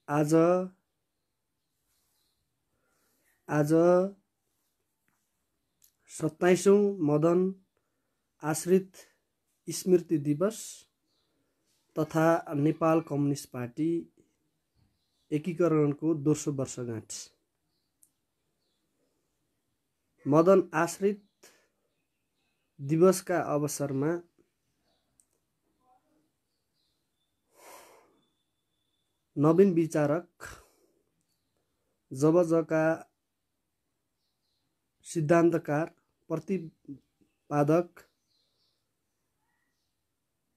आज 27औं मदन आश्रित स्मृति दिवस तथा नेपाल कम्युनिस्ट पार्टी एकीकरणको दोस्रो वर्षगाँठ। मदन आश्रित दिवसका अवसरमा नवीन विचारक जबजका सिद्धान्तकार प्रतिपादक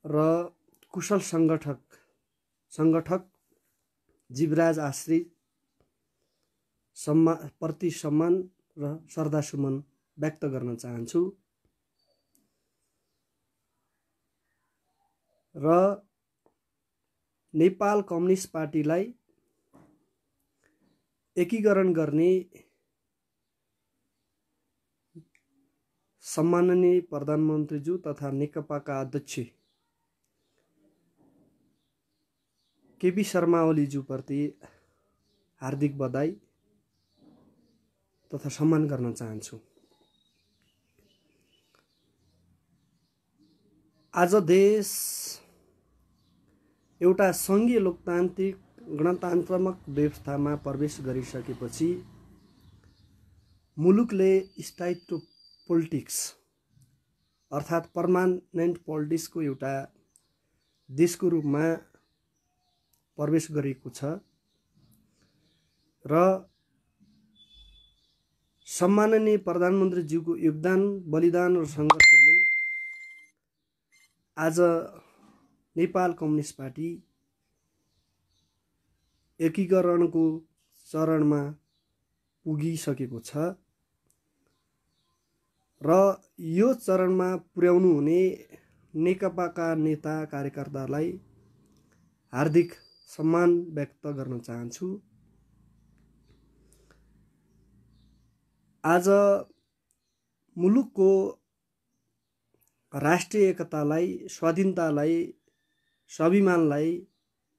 र कुशल संगठक जीवराज आश्रित प्रति सम्मान र श्रद्धासुमन व्यक्त गर्न चाहन्छु र नेपाल कम्युनिस्ट पार्टीलाई एकीकरण गर्ने सम्माननीय प्रधानमन्त्रीज्यू तथा नेकपाका अध्यक्ष केपी शर्मा ओलीज्यू प्रति हार्दिक बधाई तथा सम्मान गर्न चाहन्छु। आज देश एउटा संघीय लोकतान्त्रिक गणतन्त्रात्मक व्यवस्थामा प्रवेश गरिसकेपछि मुलुकले स्थायित्व पोलिटिक्स अर्थात् पर्मानेन्ट पोलिटिक्सको एउटा देशको रूपमा प्रवेश गरेको छ र सम्माननीय प्रधानमन्त्रीज्यूको योगदान, बलिदान र सङ्घर्षले आज नेपाल कम्युनिस्ट पार्टी एकीकरणको चरणमा पुगिसकेको छ र यो चरणमा पुर्याउनु हुने नेकपाका नेता कार्यकर्तालाई हार्दिक सम्मान व्यक्त गर्न चाहन्छु। आज मुलुकको राष्ट्रिय एकतालाई, स्वाधीनतालाई, स्वाभिमानलाई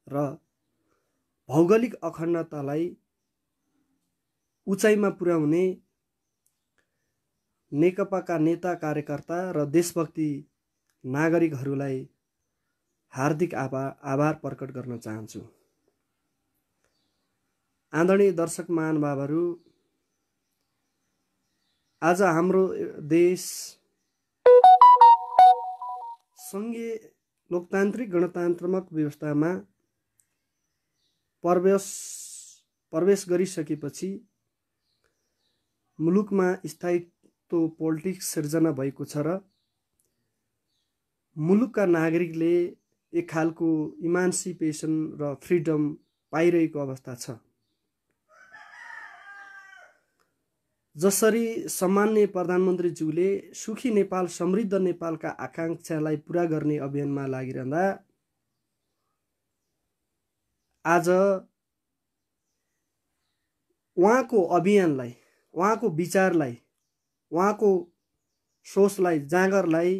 र भौगोलिक अखण्डतालाई उचाइमा पुर्याउने नेकपाका नेता कार्यकर्ता र देशभक्ति नागरिकहरूलाई हार्दिक आभार प्रकट गर्न चाहन्छु। आदरणीय दर्शक महानुभावहरू, आज हाम्रो देश संघीय लोकतान्त्रिक गणतन्त्रात्मक व्यवस्थामा प्रवेश गरिसकेपछि मुलुकमा स्थायित्व पोलिटिक्स सिर्जना भएको छ र मुलुकका नागरिकले एक खालको इमान्सिपेसन र फ्रिडम पाइरहेको अवस्था छ। जसरी सम्माननीय प्रधानमन्त्रीज्यूले सुखी नेपाल समृद्ध नेपालका आकांक्षालाई पूरा गर्ने अभियानमा लागिरहँदा आज उहाँको अभियानलाई, उहाँको विचारलाई, उहाँको सोचलाई, जाँगरलाई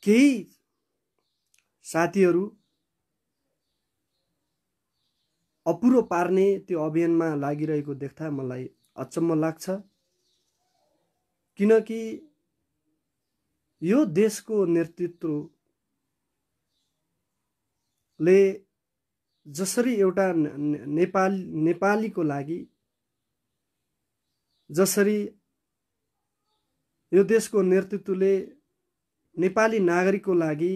केही साथीहरू अपुरो पार्ने त्यो अभियानमा लागिरहेको देख्दा मलाई अचम्म लाग्छ। किनकि यो देशको नेतृत्वले जसरी एउटा नेपालीको लागि, जसरी यो देशको नेतृत्वले नेपाली नागरिकको लागि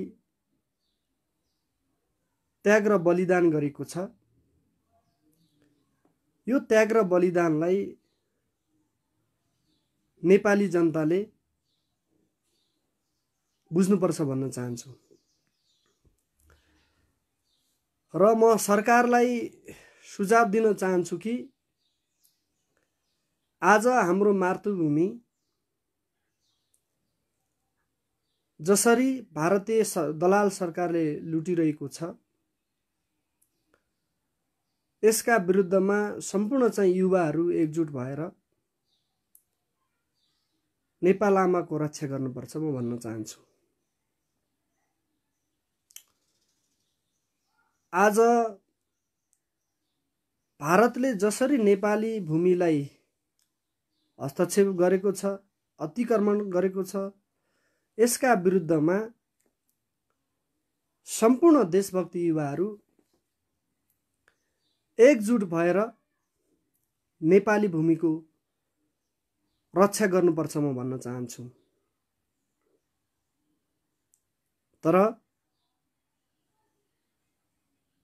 त्याग र बलिदान गरेको छ, यो त्याग र बलिदानलाई नेपाली जनताले बुझ्नुपर्छ भन्न चाहन्छु। र म सरकारलाई सुझाव दिन चाहन्छु कि आज हाम्रो मातृभूमि जसरी भारतीय दलाल सरकारले लुटिरहेको छ, यसका विरुद्धमा सम्पूर्ण चाहिँ युवाहरू एकजुट भएर नेपाल आमाको रक्षा गर्नुपर्छ म भन्न चाहन्छु। आज भारतले जसरी नेपाली भूमिलाई हस्तक्षेप गरेको छ, अतिक्रमण गरेको छ, यसका विरुद्धमा सम्पूर्ण देशभक्ति युवाहरू एकजुट भएर नेपाली भूमिको रक्षा गर्नुपर्छ म भन्न चाहन्छु। तर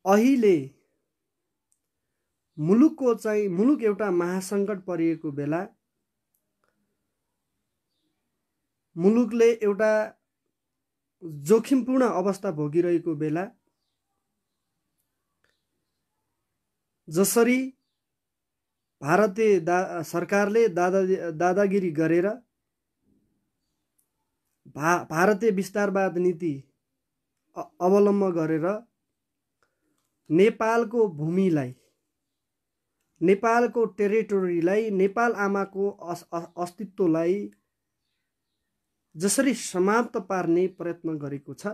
अहिले मुलुक एउटा महासङ्कट परिएको बेला, मुलुकले एउटा जोखिमपूर्ण अवस्था भोगिरहेको बेला जसरी भारतीय सरकारले दादागिरी गरेर भारतीय विस्तारवाद नीति अवलम्बन गरेर नेपालको भूमिलाई, नेपालको टेरिटोरीलाई, नेपाल आमाको अस्तित्वलाई जसरी समाप्त पार्ने प्रयत्न गरेको छ,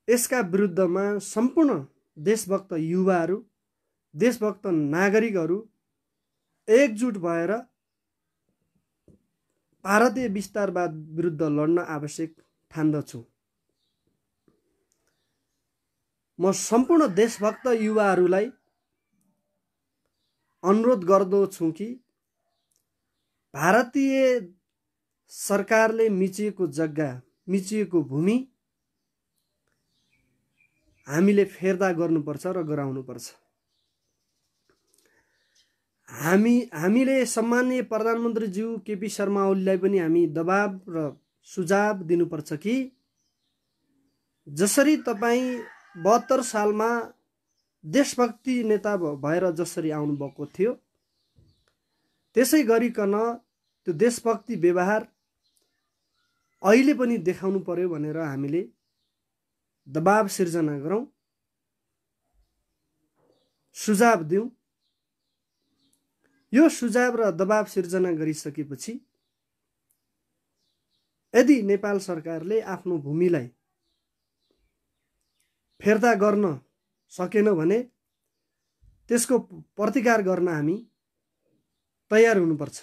यसका विरुद्धमा सम्पूर्ण देशभक्त युवाहरू, देशभक्त नागरिकहरू एकजुट भएर भारतीय विस्तारवाद विरुद्ध लड्न आवश्यक ठान्दछु। म सम्पूर्ण देशभक्त युवाहरूलाई अनुरोध गर्दछु कि भारतीय सरकारले मिचिएको जग्गा, मिचिएको भूमि हामीले फेर्दा गर्नुपर्छ र गराउनुपर्छ। हामीले सम्माननीय प्रधानमन्त्रीज्यू केपी शर्मा ओलीलाई पनि हामी दबाब र सुझाव दिनुपर्छ कि जसरी तपाईँ 72 सालमा देशभक्ति नेता भएर जसरी आउनुभएको थियो, त्यसै गरिकन त्यो देशभक्ति व्यवहार अहिले पनि देखाउनु पर्यो भनेर हामीले दबाब सिर्जना गरौँ, सुझाव दिउँ। यो सुझाव र दबाब सिर्जना गरिसकेपछि यदि नेपाल सरकारले आफ्नो भूमिलाई फिर्ता गर्न सकेन भने त्यसको प्रतिकार गर्न हामी तयार हुनुपर्छ।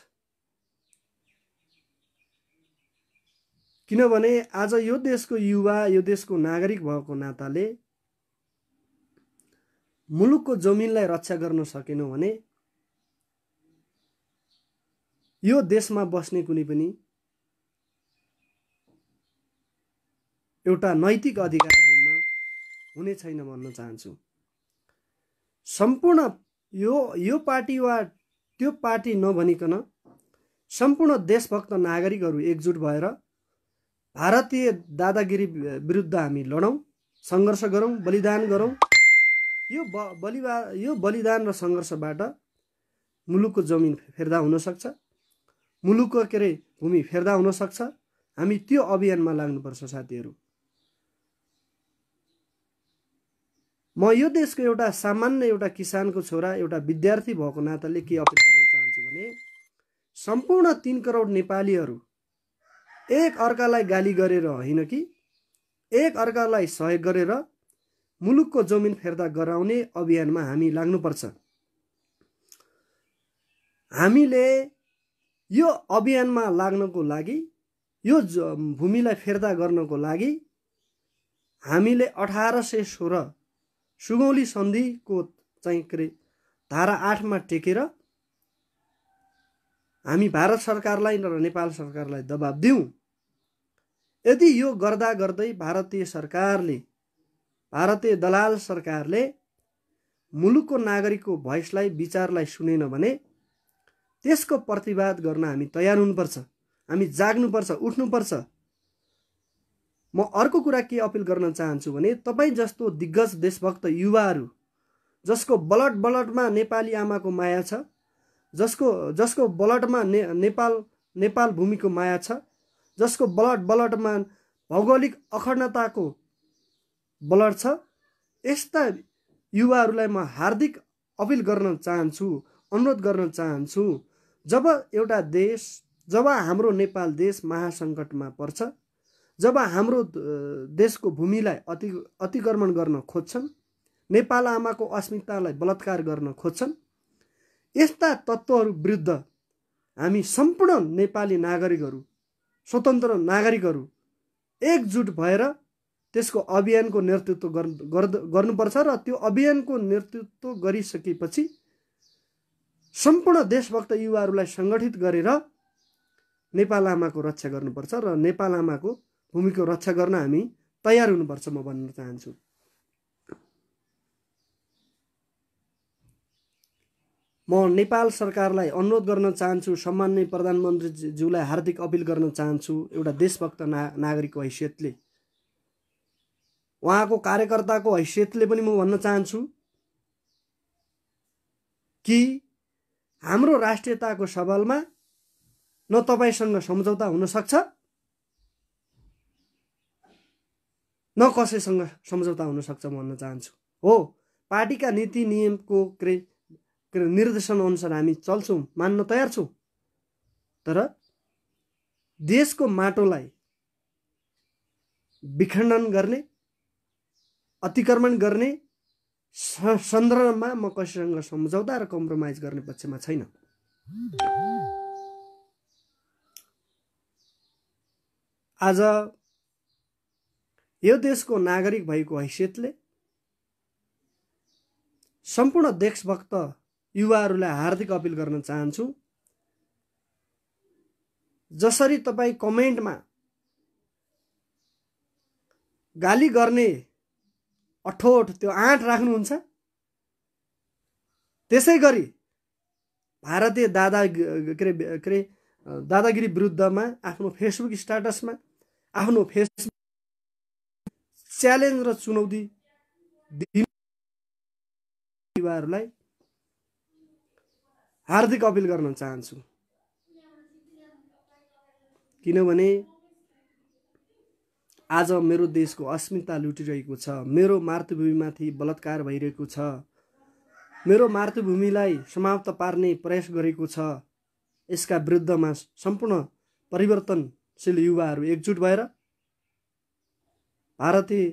किनभने आज यो देशको युवा, यो देशको नागरिक भएको नाताले मुलुकको जमिनलाई रक्षा गर्न सकेनौँ भने यो देशमा बस्ने कुनै पनि एउटा नैतिक अधिकार हामीमा हुने छैन भन्न चाहन्छु। सम्पूर्ण यो पार्टी वा त्यो पार्टी नभनिकन सम्पूर्ण देशभक्त नागरिकहरू एकजुट भएर भारतीय दादागिरी विरुद्ध हामी लडौँ, सङ्घर्ष गरौँ, बलिदान गरौँ। यो बलिदान र सङ्घर्षबाट मुलुकको जमिन फिर्ता हुन सक्छ, मुलुकको भूमि फिर्ता हुन सक्छ। हामी त्यो अभियानमा लाग्नुपर्छ साथीहरू। म यो देशको एउटा सामान्य एउटा किसानको छोरा, एउटा विद्यार्थी भएको नाताले के अपिल गर्न चाहन्छु भने सम्पूर्ण 3 करोड नेपालीहरू एक अर्कालाई गाली गरेर होइन कि एक अर्कालाई सहयोग गरेर मुलुकको जमिन फिर्ता गराउने अभियानमा हामी लाग्नुपर्छ। हामीले यो अभियानमा लाग्नको लागि, यो भूमिलाई फिर्ता गर्नको लागि हामीले 1816 सुगौली सन्धिको चाहिँ धारा 8 मा टेकेर हामी भारत सरकारलाई र नेपाल सरकारलाई दबाब दिउँ। यदि यो गर्दा गर्दै भारतीय सरकारले, भारतीय दलाल सरकारले मुलुकको नागरिकको भोइसलाई, विचारलाई सुनेन भने त्यसको प्रतिवाद गर्न हामी तयार हुनुपर्छ। हामी जाग्नुपर्छ, उठ्नुपर्छ। म अर्को कुरा के अपिल गर्न चाहन्छु भने तपाईँ जस्तो दिग्गज देशभक्त युवाहरू जसको बलटमा नेपाली आमाको माया छ, जसको बलटमा नेपाल भूमिको माया छ, जसको बलटमा भौगोलिक अखण्डताको बलट छ, यस्ता युवाहरूलाई म हार्दिक अपिल गर्न चाहन्छु, अनुरोध गर्न चाहन्छु। जब एउटा देश, जब हाम्रो नेपाल देश महासङ्कटमा पर्छ, जब हाम्रो देशको भूमिलाई अतिक्रमण गर्न खोज्छन्, नेपाल आमाको अस्मितालाई बलात्कार गर्न खोज्छन्, यस्ता तत्त्वहरू विरुद्ध हामी सम्पूर्ण नेपाली नागरिकहरू, स्वतन्त्र नागरिकहरू एकजुट भएर त्यसको अभियानको नेतृत्व गर्नुपर्छ र त्यो अभियानको नेतृत्व गरिसकेपछि सम्पूर्ण देशभक्त युवाहरूलाई सङ्गठित गरेर नेपाल आमाको रक्षा गर्नुपर्छ र नेपाल आमाको भूमिको रक्षा गर्न हामी तयार हुनुपर्छ म भन्न चाहन्छु। म नेपाल सरकारलाई अनुरोध गर्न चाहन्छु, सम्माननीय प्रधानमन्त्रीज्यूलाई हार्दिक अपिल गर्न चाहन्छु, एउटा देशभक्त नागरिकको हैसियतले, उहाँको कार्यकर्ताको हैसियतले पनि म भन्न चाहन्छु कि हाम्रो राष्ट्रियताको सवालमा न तपाईसँग सम्झौता हुन सक्छ न कसैसँग सम्झौता हुन सक्छ म भन्न चाहन्छु। हो, पार्टीका नीति नियमको निर्देशन अनुसार हामी चल्छौँ, मान्न तयार छौँ, तर देशको माटोलाई विखण्डन गर्ने, अतिक्रमण गर्ने सन्दर्भमा म कसैसँग सम्झौता र कम्प्रोमाइज गर्ने पक्षमा छैन। आज यो देशको नागरिक भएको हैसियतले सम्पूर्ण देशभक्त युवाहरूलाई हार्दिक अपिल गर्न चाहन्छु, जसरी तपाईँ कमेन्टमा गाली गर्ने अठोट त्यो आँट राख्नुहुन्छ, त्यसै गरी भारतीय दादागिरी विरुद्धमा आफ्नो फेसबुक स्ट्याटसमा आफ्नो फेसबुक च्यालेन्ज र चुनौती युवाहरूलाई हार्दिक अपिल गर्न चाहन्छु। किनभने आज मेरो देशको अस्मिता लुटिरहेको छ, मेरो मातृभूमिमाथि बलात्कार भइरहेको छ, मेरो मातृभूमिलाई समाप्त पार्ने प्रयास गरेको छ। यसका विरुद्धमा सम्पूर्ण परिवर्तनशील युवाहरू एकजुट भएर भारतीय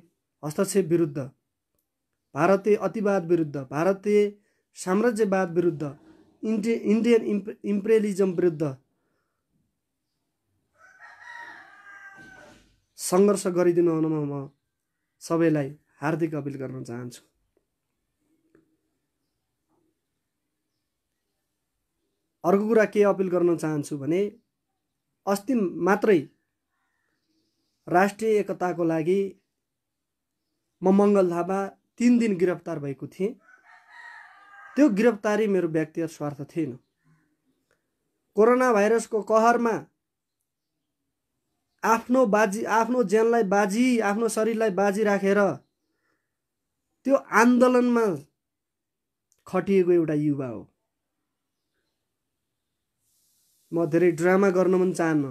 हस्तक्षेप विरुद्ध, भारतीय अतिवाद विरुद्ध, भारतीय साम्राज्यवाद विरुद्ध, इन्डियन इम्पेरियलिजम विरुद्ध सङ्घर्ष गरिदिनु हुनमा म सबैलाई हार्दिक अपिल गर्न चाहन्छु। अर्को कुरा के अपिल गर्न चाहन्छु भने, अस्ति मात्रै राष्ट्रिय एकताको लागि म मङ्गल थापा 3 दिन गिरफ्तार भएको थिएँ। त्यो गिरफ्तारी मेरो व्यक्तिगत स्वार्थ थिएन। कोरोना भाइरसको कहरमा आफ्नो ज्यानलाई बाजी, आफ्नो शरीरलाई बाजी राखेर त्यो आन्दोलनमा खटिएको एउटा युवा हो। म धेरै ड्रामा गर्न पनि चाहन्न।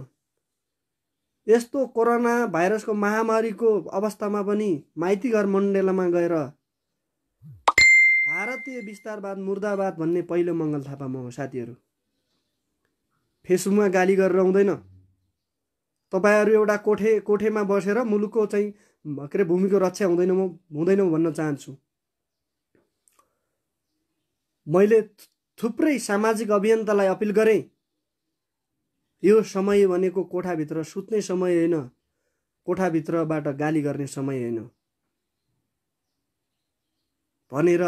यस्तो कोरोना भाइरसको महामारीको अवस्थामा पनि माइती घर मण्डेलामा गएर भारतीय विस्तारवाद मुर्दाबाद भन्ने पहिलो मङ्गल थापा म हो। साथीहरू, फेसबुकमा गाली गरेर हुँदैन। तपाईहरु एउटा कोठेमा बसेर मुलुकको चाहिँ भूमिको रक्षा हुँदैन भन्न चाहन्छु। मैले थुप्रै सामाजिक अभियन्तालाई अपिल गरेँ, यो समय भनेको कोठाभित्र सुत्ने समय होइन, कोठाभित्रबाट गाली गर्ने समय होइन भनेर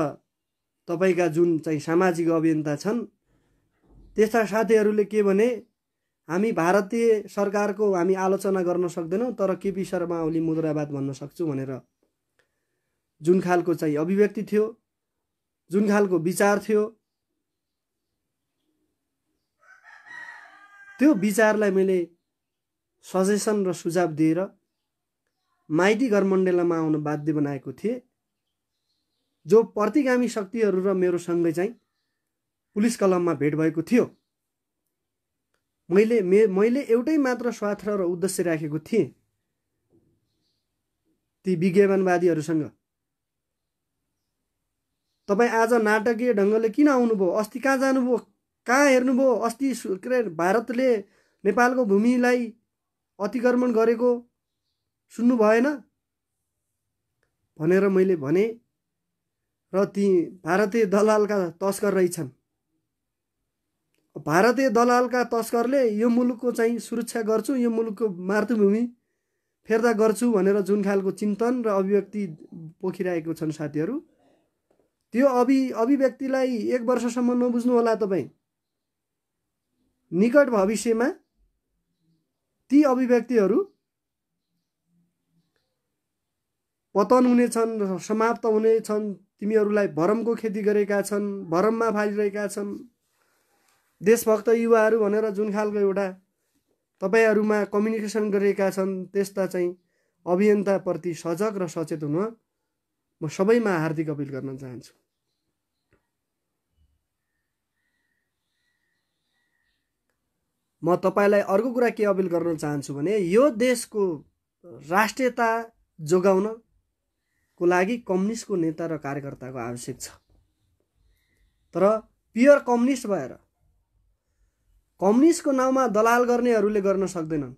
तपाईका जुन चाहिँ सामाजिक अभियन्ता छन् त्यस्ता साथीहरूले के भने, हामी भारतीय सरकारको हामी आलोचना गर्न सक्दैनौं तर केपी शर्मा ओली मुद्रावाद भन्न सक्छु भनेर जुन खालको चाहिँ अभिव्यक्ति थियो, जुन खालको विचार थियो, त्यो विचारलाई मैले सजेसन र सुझाव दिएर माइती घर मण्डेलामा आउन बाध्य बनाएको थिए। जो प्रतिगामी शक्तिहरू र मेरो सँगै चाहिँ पुलिस कलममा भेट भएको थियो। मैले एउटै मात्र स्वार्थ र उद्देश्य राखेको थिएँ, ती विज्ञापनवादीहरूसँग तपाई आज नाटकीय ढंगले किन आउनुभयो, अस्ति कहाँ जानुभयो, कहाँ हेर्नुभयो, अस्ति भारतले नेपालको भूमिलाई अतिक्रमण गरेको सुन्नु भएन भनेर मैले भने र ती भारतीय दलालका तस्कर रहेछन्। भारतीय दलालका तस्करले यो मुलुकको चाहिँ सुरक्षा गर्छु, यो मुलुकको मातृभूमि फेर्दा गर्छु भनेर जुन खालको चिन्तन र अभिव्यक्ति पोखिरहेको छन् साथीहरू, त्यो अभिव्यक्तिलाई 1 वर्षसम्म नबुझ्नु होला तपाईँ। निकट भविष्यमा ती अभिव्यक्तिहरू पतन हुनेछन्, समाप्त हुनेछन्। तिमीहरूलाई भरमको खेती गरेका छन्, भरममा फालिरहेका छन्। देशभक्त युवाहरू भनेर जुन खालको एउटा तपाईहरूमा कम्युनिकेसन गरेका छन्, त्यस्ता चाहिँ अभियन्ताप्रति सजग र सचेत हुन म सबैमा हार्दिक अपिल गर्न चाहन्छु। म तपाईलाई अर्को कुरा के अपिल गर्न चाहन्छु भने यो देशको राष्ट्रियता जोगाउनको लागि कम्युनिस्टको नेता र कार्यकर्ताको आवश्यक छ। तर प्योर कम्युनिस्ट भएर कम्युनिस्टको नाउँमा दलाल गर्नेहरूले गर्न सक्दैनन्।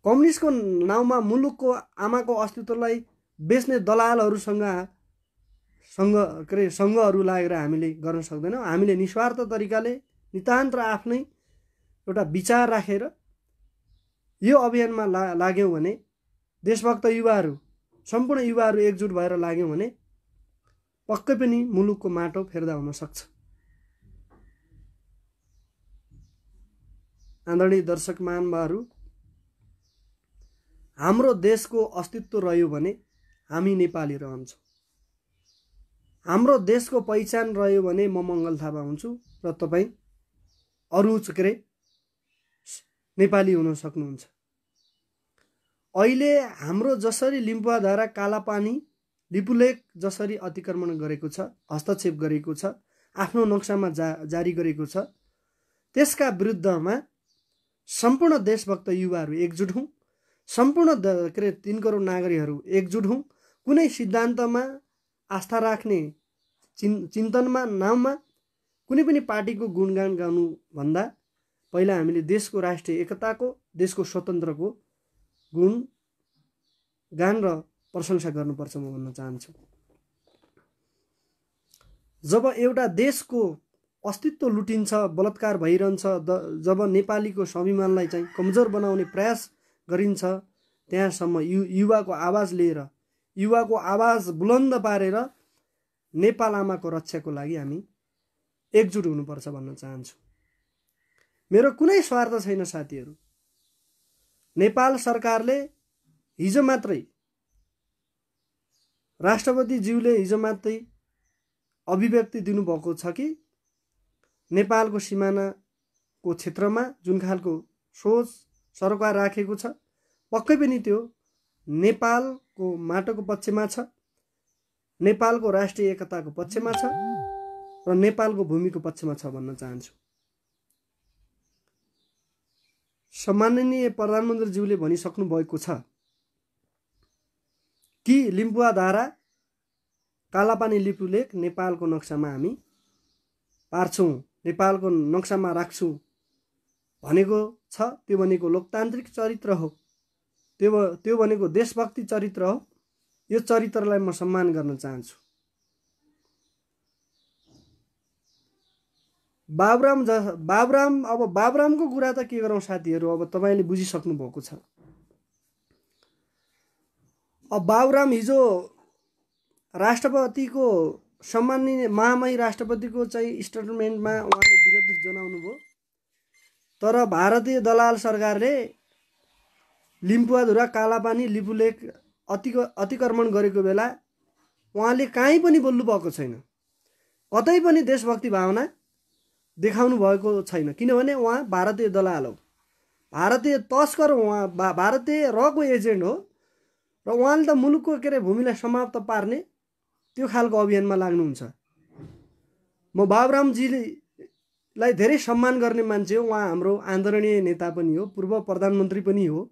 कम्युनिस्टको नाउँमा मुलुकको आमाको अस्तित्वलाई बेच्ने दलालहरूसँग सङ्घहरू लागेर हामीले गर्न सक्दैनौँ। हामीले निस्वार्थ तरिकाले नितान्त आफ्नै एउटा विचार राखेर यो अभियानमा लाग्यौँ भने, देशभक्त युवाहरू सम्पूर्ण युवाहरू एकजुट भएर लाग्यौँ भने पक्कै पनि मुलुकको माटो फेर्दा हुन सक्छ। आदरणीय दर्शक महानुभावहरू, हाम्रो देशको अस्तित्व रह्यो भने हामी नेपाली रहन्छौँ। हाम्रो देशको पहिचान रह्यो भने म मङ्गल थापा हुन्छु र तपाईँ अरू नेपाली हुन सक्नुहुन्छ। अहिले हाम्रो जसरी लिम्बुवाधारा, कालापानी, लिपुलेक जसरी अतिक्रमण गरेको छ, हस्तक्षेप गरेको छ, आफ्नो नक्सामा जारी गरेको छ, त्यसका विरुद्धमा सम्पूर्ण देशभक्त युवाहरू एकजुट हौँ। सम्पूर्ण 3 करोड नागरिकहरू एकजुट हौँ। कुनै सिद्धान्तमा आस्था राख्ने चिन्तनमा नाममा कुनै पनि पार्टीको गुणगान गाउनुभन्दा पहिला हामीले देशको राष्ट्रिय एकताको, देशको स्वतन्त्रको गुणगान र प्रशंसा गर्नुपर्छ म भन्न चाहन्छु। जब एउटा देशको अस्तित्व लुटिन्छ, बलात्कार भइरहन्छ, जब नेपालीको स्वाभिमानलाई चाहिँ कमजोर बनाउने प्रयास गरिन्छ, त्यहाँसम्म युवाको आवाज लिएर, युवाको आवाज बुलन्द पारेर नेपाल आमाको रक्षाको लागि हामी एकजुट हुनुपर्छ भन्न चाहन्छु। मेरो कुनै स्वार्थ छैन साथीहरू। नेपाल सरकारले हिजो मात्रै, राष्ट्रपतिज्यूले हिजो मात्रै अभिव्यक्ति दिनुभएको छ कि नेपालको सिमानाको क्षेत्रमा जुन खालको सोच सरकार राखेको छ, पक्कै पनि त्यो नेपालको माटोको पक्षमा छ, नेपालको राष्ट्रिय एकताको पक्षमा छ र नेपालको भूमिको पक्षमा छ भन्न चाहन्छु। सम्माननीय प्रधानमन्त्रीज्यूले भनिसक्नु भएको छ कि लिम्बुवाधारा, कालापानी, लिपुलेक नेपालको नक्सामा हामी पार्छौँ, नेपालको नक्सामा राख्छौँ भनेको छ। त्यो भनेको लोकतान्त्रिक चरित्र हो, त्यो भनेको देशभक्ति चरित्र हो। यो चरित्रलाई म सम्मान गर्न चाहन्छु। बाबुरामको कुरा त के गरौँ साथीहरू, अब तपाईँले बुझिसक्नु भएको छ। अब बाबुराम हिजो राष्ट्रपतिको, सम्माननीय महामहिम राष्ट्रपतिको चाहिँ स्टेटमेन्टमा उहाँले विरोध जनाउनु भयो। तर भारतीय दलाल सरकारले लिम्बुवाधुरा, कालापानी, लिपुलेक अतिक्रमण गरेको बेला उहाँले कहीँ पनि बोल्नु भएको छैन, कतै पनि देशभक्ति भावना देखाउनु भएको छैन। किनभने उहाँ भारतीय दलाल हो, भारतीय तस्कर हो, उहाँ भारतीय रको एजेन्ट हो र उहाँले त मुलुकको भूमिलाई समाप्त पार्ने त्यो खालको अभियानमा लाग्नुहुन्छ। म बाबुरामजीलाई धेरै सम्मान गर्ने मान्छे हो। उहाँ हाम्रो आदरणीय नेता पनि हो, पूर्व प्रधानमन्त्री पनि हो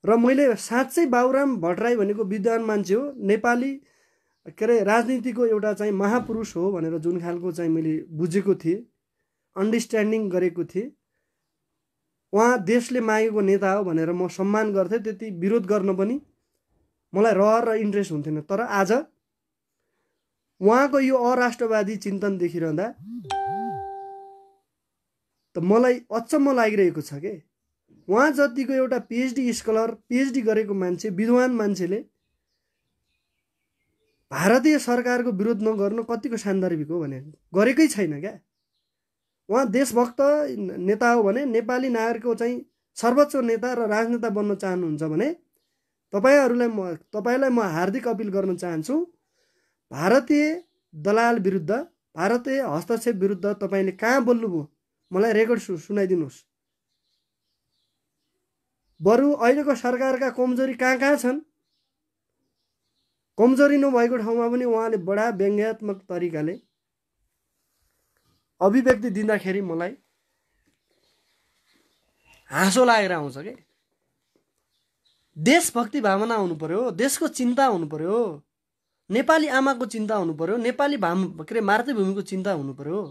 र मैले साँच्चै बाबुराम भट्टराई भनेको विद्वान मान्छे हो, नेपाली राजनीतिको एउटा चाहिँ महापुरुष हो भनेर जुन खालको चाहिँ मैले बुझेको थिएँ, अन्डरस्ट्यान्डिङ गरेको थिएँ, उहाँ देशले मागेको नेता हो भनेर म सम्मान गर्थेँ, त्यति विरोध गर्न पनि मलाई रहर र इन्ट्रेस्ट हुन्थेन। तर आज उहाँको यो अराष्ट्रवादी चिन्तन देखिरहँदा त मलाई अचम्म लागिरहेको छ के। उहाँ जतिको एउटा पिएचडी स्कलर, पिएचडी गरेको मान्छे, विद्वान मान्छेले भारतीय सरकारको विरोध नगर्नु कतिको सान्दर्भिक हो भने गरेकै छैन क्या। उहाँ देशभक्त नेता हो भने, नेपाली नागरिकको चाहिँ सर्वोच्च नेता र राजनेता बन्न चाहनुहुन्छ भने तपाईँलाई म हार्दिक अपिल गर्न चाहन्छु, भारतीय दलाल विरुद्ध, भारतीय हस्तक्षेप विरुद्ध तपाईँले कहाँ बोल्नुभयो मलाई रेकर्ड सुनाइदिनुहोस्। बरु अहिलेको सरकारका कमजोरी कहाँ कहाँ छन्, कमजोरी नभएको ठाउँमा पनि उहाँले बडा व्यङ्ग्यात्मक तरिकाले अभिव्यक्ति दिँदाखेरि मलाई हाँसो लागेर आउँछ के। देशभक्ति भावना हुनु पर्यो, देशको चिन्ता हुनु पर्यो, नेपाली आमाको चिन्ता हुनु पर्यो, नेपाली मातृभूमिको चिन्ता हुनु पर्यो।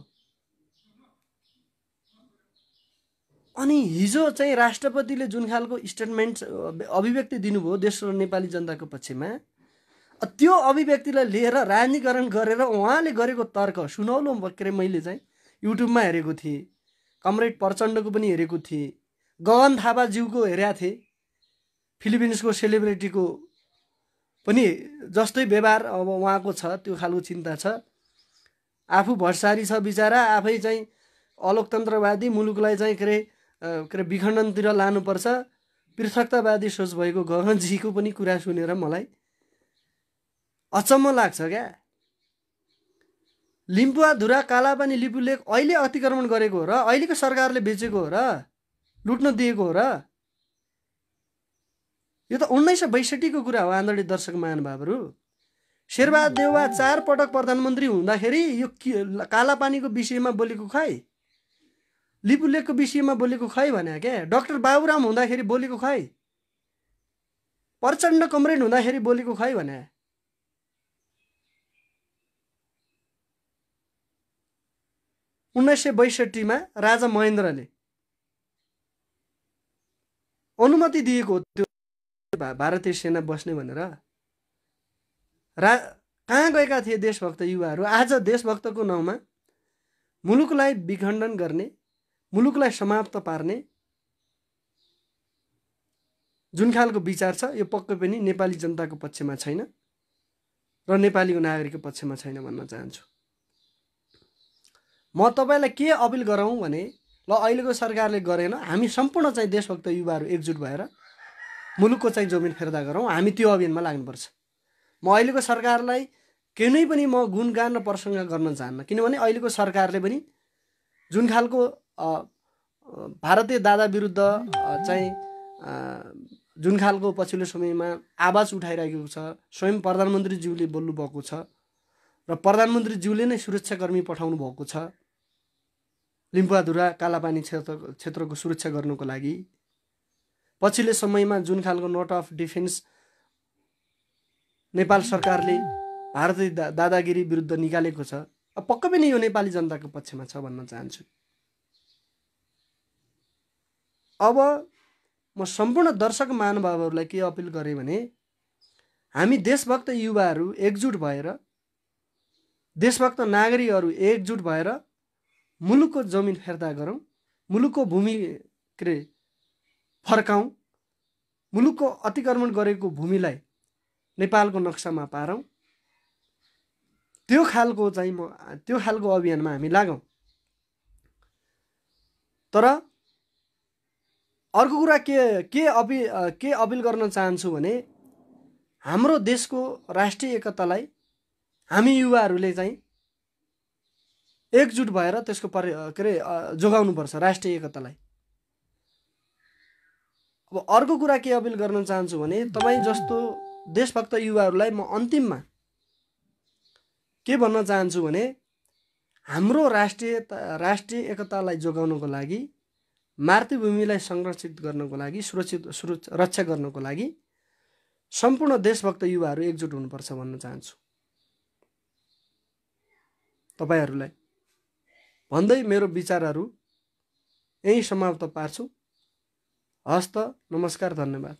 अनि हिजो चाहिँ राष्ट्रपतिले जुन खालको स्टेटमेन्ट अभिव्यक्ति दिनुभयो देश र नेपाली जनताको पक्षमा, त्यो अभिव्यक्तिलाई लिएर राजनीतिकरण गरेर उहाँले गरेको तर्क सुनौलो मैले चाहिँ युट्युबमा हेरेको थिएँ, कमरेड प्रचण्डको पनि हेरेको थिएँ, गगन थापाज्यूको हेरेको थिएँ, फिलिपिन्सको सेलिब्रिटीको पनि जस्तै व्यवहार अब उहाँको छ, त्यो खालको चिन्ता छ। आफू भट्सारी छ बिचरा, आफै चाहिँ अलोकतन्त्रवादी, मुलुकलाई चाहिँ के अरे विखण्डनतिर लानुपर्छ, पृथकतावादी सोच भएको गगनजीको पनि कुरा सुनेर मलाई अचम्म लाग्छ क्या। लिम्पुवाधुरा कालापानी लिपु लेक अहिले अतिक्रमण गरेको हो र अहिलेको सरकारले बेचेको हो र लुट्न दिएको हो र? यो त 1962 को कुरा हो। आदरणीय दर्शक महानुभावहरू, शेरबहादुर देउवा 4 पटक प्रधानमन्त्री हुँदाखेरि यो कालापानीको विषयमा बोलेको खै, लिपु लेकको विषयमा बोलेको खै भने क्या। डाक्टर बाबुराम हुँदाखेरि बोलेको खै, प्रचण्ड कमरेड हुँदाखेरि बोलेको खै भने। उन्नाइस 1962 मा राजा महेन्द्रले अनुमति दिएको त्यो भारतीय सेना बस्ने भनेर। कहाँ गएका थिए देशभक्त युवाहरू? आज देशभक्तको नाउँमा मुलुकलाई विखण्डन गर्ने, मुलुकलाई समाप्त पार्ने जुन खालको विचार छ, यो पक्कै पनि नेपाली जनताको पक्षमा छैन र नेपालीको नागरिकको पक्षमा छैन भन्न चाहन्छु। म तपाईँलाई के अपिल गरौँ भने, ल अहिलेको सरकारले गरेन, हामी सम्पूर्ण चाहिँ देशभक्त युवाहरू एकजुट भएर मुलुकको चाहिँ जमिन फिर्ता गरौँ, हामी त्यो अभियानमा लाग्नुपर्छ। म अहिलेको सरकारलाई कुनै पनि म गुणगान र प्रशंसा गर्न चाहन्न, किनभने अहिलेको सरकारले पनि जुन खालको भारतीय दादा विरुद्ध चाहिँ जुन खालको पछिल्लो समयमा आवाज उठाइरहेको छ, स्वयं प्रधानमन्त्रीज्यूले बोल्नुभएको छ र प्रधानमन्त्रीज्यूले नै सुरक्षाकर्मी पठाउनु भएको छ लिम्पुवाधुरा कालापानी क्षेत्रको सुरक्षा गर्नको लागि। पछिल्लो समयमा जुन खालको नोट अफ डिफेन्स नेपाल सरकारले भारतीय दादागिरी विरुद्ध निकालेको छ, पक्कै पनि यो नेपाली जनताको पक्षमा छ भन्न चाहन्छु। अब म सम्पूर्ण दर्शक महानुभावहरूलाई के अपिल गरेँ भने, हामी देशभक्त युवाहरू एकजुट भएर, देशभक्त नागरिकहरू एकजुट भएर मुलुकको जमिन फिर्ता गरौँ, मुलुकको भूमि फर्काउँ, मुलुकको अतिक्रमण गरेको भूमिलाई नेपालको नक्सामा पारौँ। त्यो खालको अभियानमा हामी लागौँ। तर अर्को कुरा के अपिल गर्न चाहन्छु भने, हाम्रो देशको राष्ट्रिय एकतालाई हामी युवाहरूले चाहिँ एकजुट भएर त्यसको जोगाउनुपर्छ राष्ट्रिय एकतालाई। अब अर्को कुरा के अपिल गर्न चाहन्छु भने, तपाईँ जस्तो देशभक्त युवाहरूलाई म अन्तिममा के भन्न चाहन्छु भने, हाम्रो राष्ट्रिय एकतालाई जोगाउनको लागि, मातृभूमिलाई संरक्षित गर्नको लागि, रक्षा गर्नको लागि सम्पूर्ण देशभक्त युवाहरू एकजुट हुनुपर्छ भन्न चाहन्छु। तपाईँहरूलाई भन्दै मेरो विचारहरू यही समाप्त पार्छु। हस्त, नमस्कार, धन्यवाद।